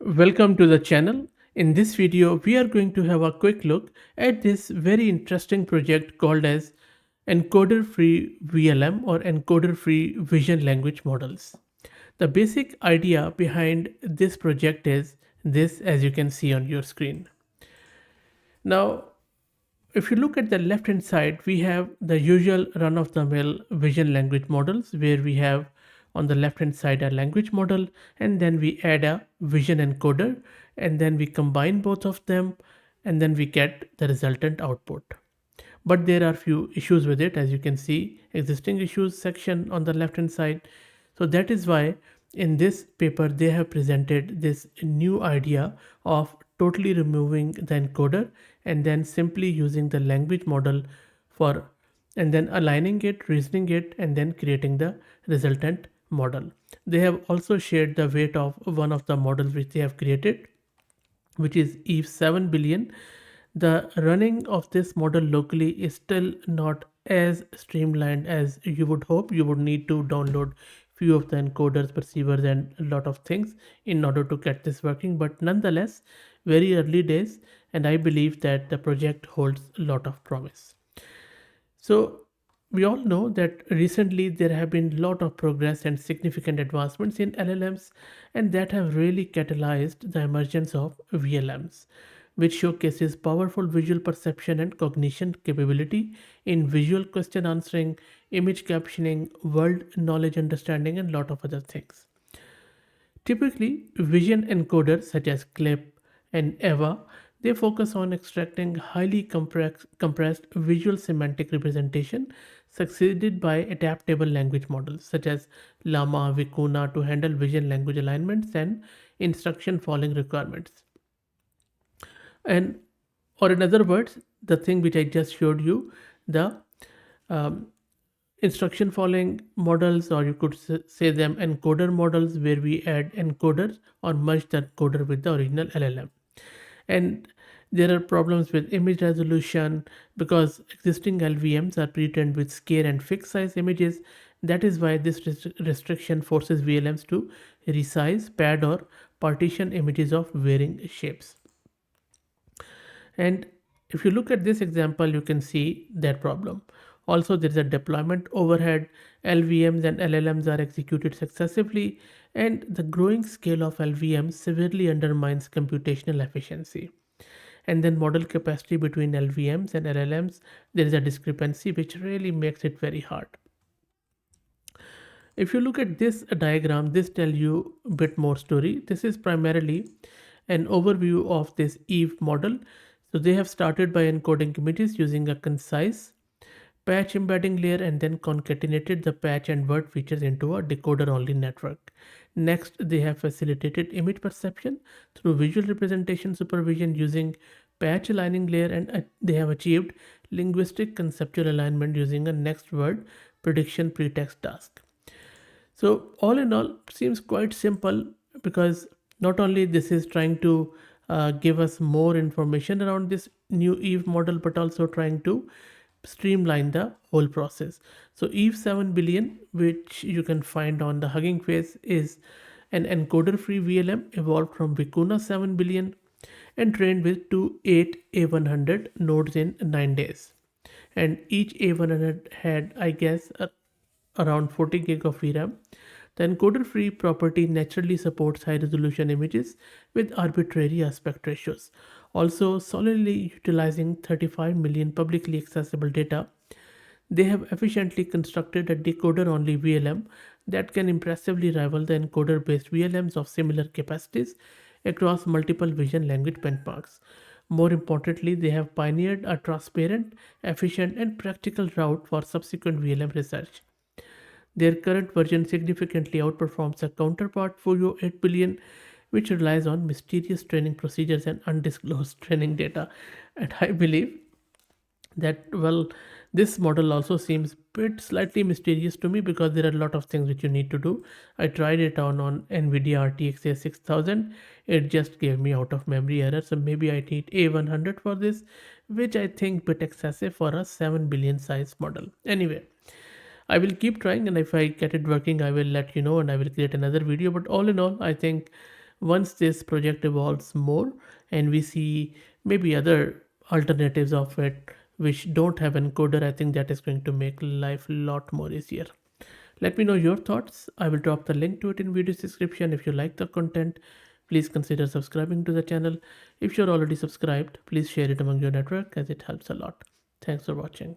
Welcome to the channel. In this video, we are going to have a quick look at this very interesting project called as Encoder-Free VLM or Encoder-Free Vision Language Models. The basic idea behind this project is this, as you can see on your screen. Now, if you look at the left hand side, we have the usual run of the mill vision language models where we have on the left hand side a language model, and then we add a vision encoder, and then we combine both of them, and then we get the resultant output. But there are few issues with it, as you can see existing issues section on the left hand side. So that is why in this paper they have presented this new idea of totally removing the encoder and then simply using the language model for and then aligning it, reasoning it, and then creating the resultant model. They have also shared the weight of one of the models which they have created, which is Eve 7 billion. The running of this model locally is still not as streamlined as you would hope. You would need to download few of the encoders, perceivers, and a lot of things in order to get this working. But nonetheless, very early days, and I believe that the project holds a lot of promise. So we all know that recently there have been a lot of progress and significant advancements in LLMs, and that have really catalyzed the emergence of VLMs, which showcases powerful visual perception and cognition capability in visual question answering, image captioning, world knowledge understanding, and a lot of other things. Typically, vision encoders such as CLIP and EVA, they focus on extracting highly compressed visual semantic representation succeeded by adaptable language models such as Llama, Vicuna to handle vision language alignments and instruction following requirements. And or in other words, the thing which I just showed you, the um, instruction following models, or you could say them encoder models, where we add encoders or merge the encoder with the original LLM. And there are problems with image resolution because existing LVMs are pre-trained with scale and fixed size images. That is why this restriction forces VLMs to resize, pad, or partition images of varying shapes. And if you look at this example, you can see that problem. Also, there is a deployment overhead. LVMs and LLMs are executed successively, and the growing scale of LVMs severely undermines computational efficiency. And then model capacity between LVMs and LLMs, there is a discrepancy which really makes it very hard. If you look at this diagram, this tells you a bit more story. This is primarily an overview of this Eve model. So they have started by encoding images using a concise patch embedding layer and then concatenated the patch and word features into a decoder only network. Next, they have facilitated image perception through visual representation supervision using patch aligning layer, and they have achieved linguistic conceptual alignment using a next word prediction pretext task. So all in all, seems quite simple because not only this is trying to give us more information around this new Eve model, but also trying to streamline the whole process. So Eve 7 billion, which you can find on the Hugging Face, is an encoder-free VLM evolved from Vicuna 7 billion and trained with 8 A100 nodes in 9 days. And each A100 had, I guess, around 40 gig of VRAM. The encoder-free property naturally supports high-resolution images with arbitrary aspect ratios. Also, solidly utilizing 35 million publicly accessible data, they have efficiently constructed a decoder-only VLM that can impressively rival the encoder-based VLMs of similar capacities across multiple vision language benchmarks. More importantly, they have pioneered a transparent, efficient, and practical route for subsequent VLM research. Their current version significantly outperforms a counterpart Fuyo 8 billion, which relies on mysterious training procedures and undisclosed training data. And I believe that, well, this model also seems bit slightly mysterious to me because there are a lot of things which you need to do. I tried it on NVIDIA RTX 6000. It just gave me out of memory error. So maybe I need A100 for this, which I think bit excessive for a 7 billion size model. Anyway, I will keep trying, and if I get it working, I will let you know and I will create another video. But all in all, I think Once this project evolves more and we see maybe other alternatives of it which don't have encoder, I think that is going to make life a lot more easier. Let me know your thoughts. I will drop the link to it in video description. If you like the content, please consider subscribing to the channel. If you're already subscribed, please share it among your network as it helps a lot. Thanks for watching.